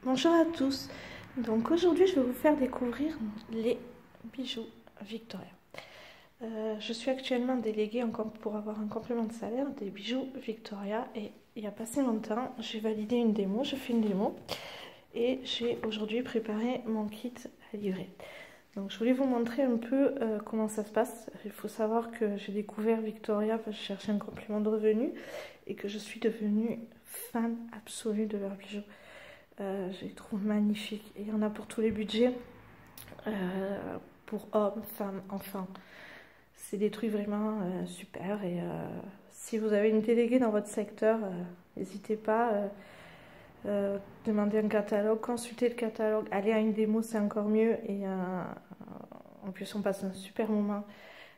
Bonjour à tous. Donc aujourd'hui je vais vous faire découvrir les bijoux Victoria. Je suis actuellement déléguée pour avoir un complément de salaire des bijoux Victoria et il n'y a pas si longtemps j'ai validé une démo, je fais une démo et j'ai aujourd'hui préparé mon kit à livrer. Donc je voulais vous montrer un peu comment ça se passe. Il faut savoir que j'ai découvert Victoria parce que je cherchais un complément de revenu et que je suis devenue fan absolue de leurs bijoux. Je les trouve magnifiques et il y en a pour tous les budgets, pour hommes, femmes, enfants. C'est des trucs vraiment super et si vous avez une déléguée dans votre secteur, n'hésitez pas, demandez un catalogue, consultez le catalogue, allez à une démo, c'est encore mieux et en plus on passe un super moment.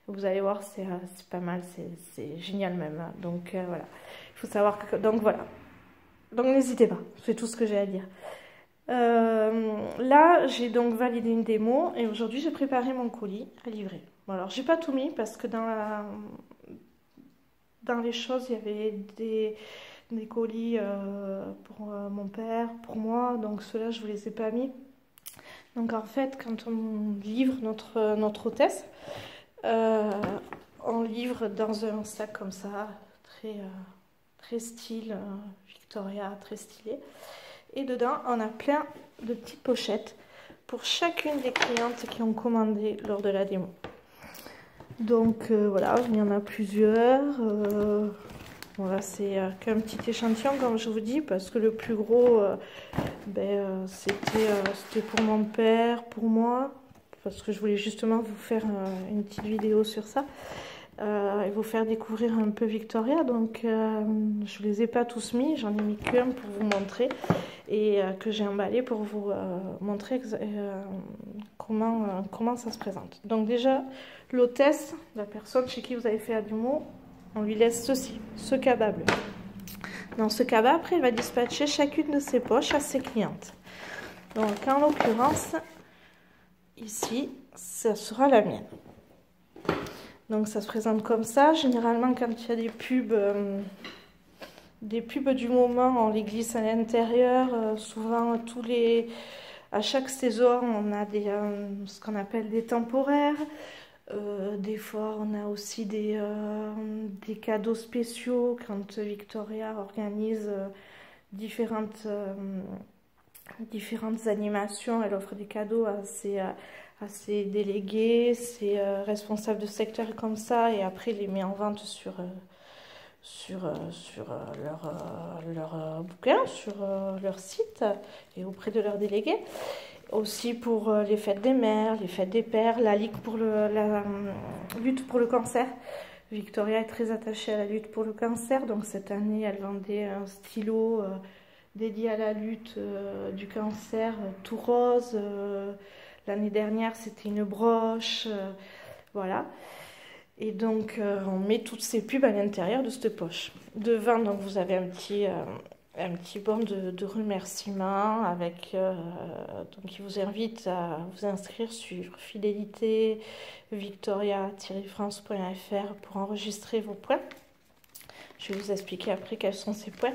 Vous allez voir, c'est pas mal, c'est génial même. Donc voilà, il faut savoir que... Donc voilà. Donc n'hésitez pas, c'est tout ce que j'ai à dire. Là, j'ai donc validé une démo et aujourd'hui, j'ai préparé mon colis à livrer. Bon, alors, j'ai pas tout mis parce que dans les choses, il y avait des colis pour mon père, pour moi, donc ceux-là, je vous les ai pas mis. Donc en fait, quand on livre notre hôtesse, on livre dans un sac comme ça, très style Victoria, très stylé. Et dedans, on a plein de petites pochettes pour chacune des clientes qui ont commandé lors de la démo. Donc voilà, il y en a plusieurs. Voilà, c'est qu'un petit échantillon, comme je vous dis, parce que le plus gros, c'était pour mon père, pour moi, parce que je voulais justement vous faire une petite vidéo sur ça. Et vous faire découvrir un peu Victoria, donc je ne les ai pas tous mis, j'en ai mis qu'un pour vous montrer et que j'ai emballé pour vous montrer comment ça se présente. Donc déjà, l'hôtesse, la personne chez qui vous avez fait la démo, on lui laisse ceci, ce cabas bleu. Dans ce cabas, après, elle va dispatcher chacune de ses poches à ses clientes. Donc en l'occurrence, ici, ça sera la mienne. Donc ça se présente comme ça. Généralement, quand il y a des pubs du moment, on les glisse à l'intérieur. Souvent, à chaque saison, on a ce qu'on appelle des temporaires. Des fois, on a aussi des cadeaux spéciaux quand Victoria organise différentes animations. Elle offre des cadeaux à ses délégués, ses responsables de secteur comme ça, et après les met en vente sur leur bouquin, sur leur site et auprès de leurs délégués. Aussi pour les fêtes des mères, les fêtes des pères, la lutte pour le cancer. Victoria est très attachée à la lutte pour le cancer, donc cette année elle vendait un stylo dédié à la lutte du cancer, tout rose. L'année dernière, c'était une broche, voilà. Et donc, on met toutes ces pubs à l'intérieur de cette poche. Devant, donc, vous avez un petit bon de remerciement avec, donc, il vous invite à vous inscrire sur fidélité victoria-france.fr pour enregistrer vos points. Je vais vous expliquer après quels sont ces points.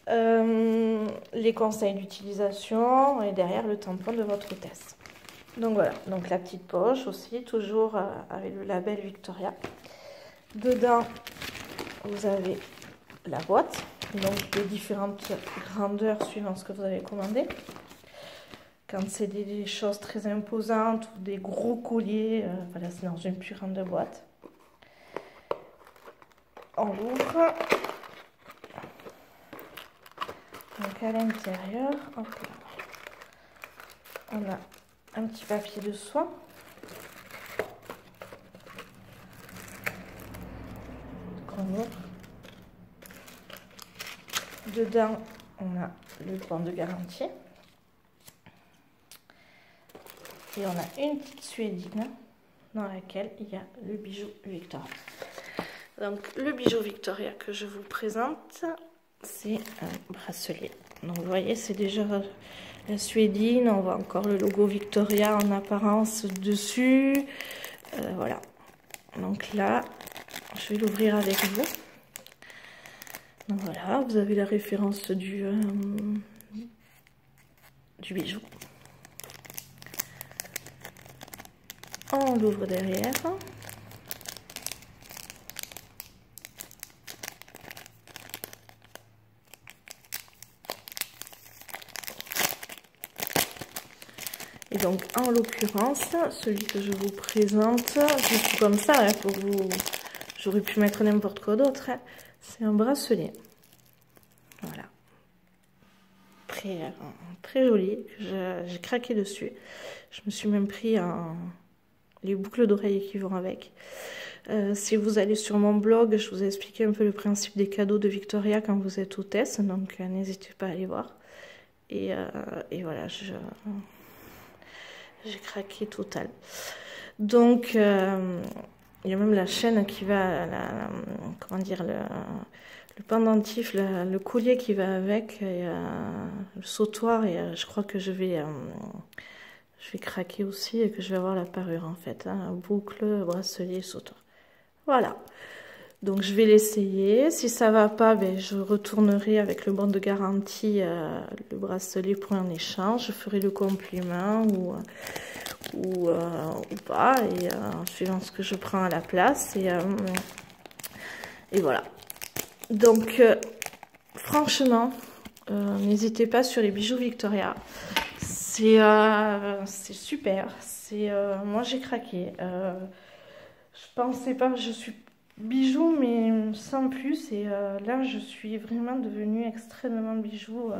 Les conseils d'utilisation et derrière le tampon de votre hôtesse. Donc voilà, donc la petite poche aussi, toujours avec le label Victoria. Dedans, vous avez la boîte, donc les différentes grandeurs suivant ce que vous avez commandé. Quand c'est des choses très imposantes ou des gros colliers, voilà, c'est dans une plus grande boîte. On l'ouvre. Donc à l'intérieur, on a un petit papier de soie. Qu'on ouvre. Dedans, on a le bon de garantie. Et on a une petite suédine dans laquelle il y a le bijou Victoria. Donc le bijou Victoria que je vous présente, c'est un bracelet. Donc vous voyez, c'est déjà la suédine, on voit encore le logo Victoria en apparence dessus. Voilà. Donc là, je vais l'ouvrir avec vous. Donc voilà, vous avez la référence du du bijou. On l'ouvre derrière. Et donc, en l'occurrence, celui que je vous présente, juste comme ça, hein, pour vous, j'aurais pu mettre n'importe quoi d'autre, hein, c'est un bracelet. Voilà. Très joli, j'ai craqué dessus. Je me suis même pris les boucles d'oreilles qui vont avec. Si vous allez sur mon blog, je vous ai expliqué un peu le principe des cadeaux de Victoria quand vous êtes hôtesse, donc n'hésitez pas à aller voir. Et voilà, j'ai craqué total. Donc, il y a même la chaîne qui va, comment dire, le pendentif, le collier qui va avec, et, le sautoir, et je crois que je vais craquer aussi et que je vais avoir la parure en fait, hein, boucle, bracelet, sautoir. Voilà. Donc je vais l'essayer. Si ça va pas, ben, je retournerai avec le bon de garantie le bracelet pour un échange. Je ferai le compliment ou pas, et suivant ce que je prends à la place. Et voilà. Donc franchement, n'hésitez pas sur les bijoux Victoria. C'est super. Moi j'ai craqué. Je pensais pas, je suis bijoux mais sans plus, et là je suis vraiment devenue extrêmement bijoux.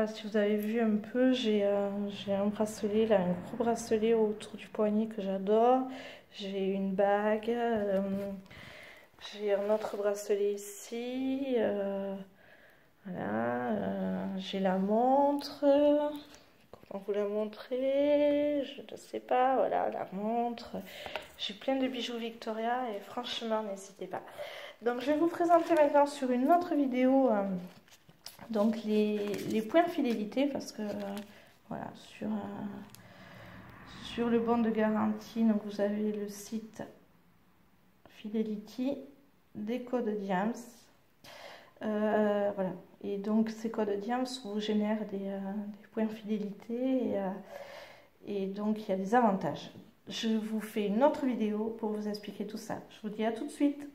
Si vous avez vu un peu, j'ai un bracelet là, un gros bracelet autour du poignet que j'adore. J'ai une bague, j'ai un autre bracelet ici, voilà, j'ai la montre. Comment vous la montrer? Je ne sais pas. Voilà, la montre. J'ai plein de bijoux Victoria et franchement, n'hésitez pas. Donc, je vais vous présenter maintenant sur une autre vidéo donc les points fidélité, parce que voilà, sur le bon de garantie, donc vous avez le site Fidelity, des codes Diams. Voilà, et donc ces codes Diams vous génèrent des points fidélité, et donc il y a des avantages. Je vous fais une autre vidéo pour vous expliquer tout ça. Je vous dis à tout de suite.